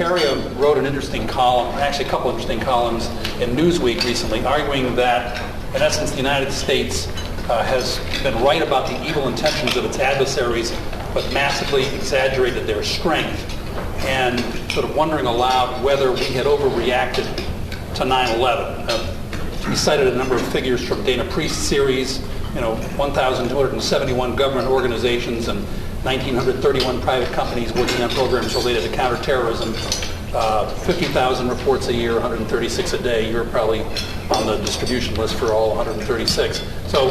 Zakaria wrote an interesting column, actually a couple interesting columns in Newsweek recently, arguing that, in essence, the United States has been right about the evil intentions of its adversaries, but massively exaggerated their strength, and sort of wondering aloud whether we had overreacted to 9/11. He cited a number of figures from Dana Priest's series, 1,271 government organizations and 1,931 private companies working on programs related to counterterrorism, 50,000 reports a year, 136 a day. You're probably on the distribution list for all 136. So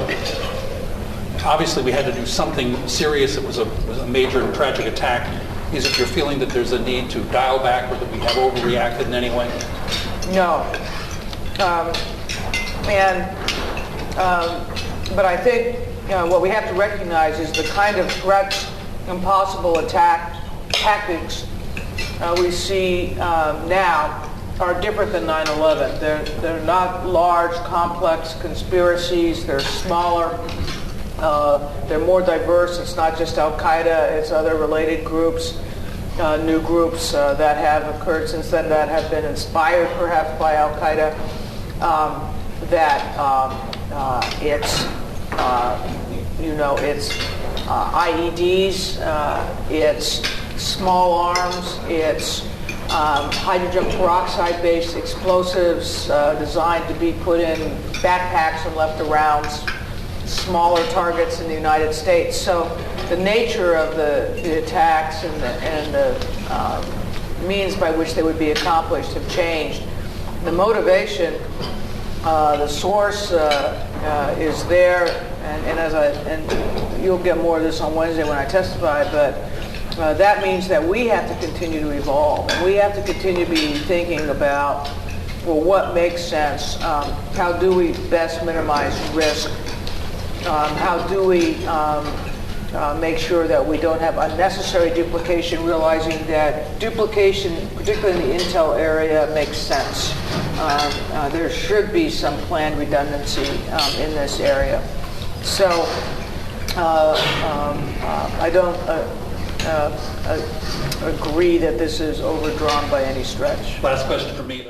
obviously we had to do something serious. It was a major and tragic attack. Is it your feeling that there's a need to dial back, or that we have overreacted in any way? No. But I think what we have to recognize is the kind of threats and possible attack tactics we see now are different than 9/11. They're not large, complex conspiracies. They're smaller. They're more diverse. It's not just Al-Qaeda. It's other related groups, new groups that have occurred since then that have been inspired perhaps by Al-Qaeda. It's IEDs, it's small arms, it's hydrogen peroxide-based explosives designed to be put in backpacks and left around smaller targets in the United States. So the nature of the attacks and the means by which they would be accomplished have changed. The motivation, the source is there, and you'll get more of this on Wednesday when I testify, but that means that we have to continue to evolve. And we have to continue to be thinking about, well, what makes sense? How do we best minimize risk? How do we make sure that we don't have unnecessary duplication, realizing that duplication, particularly in the intel area, makes sense. There should be some planned redundancy in this area. So I don't agree that this is overdrawn by any stretch. Last question for me.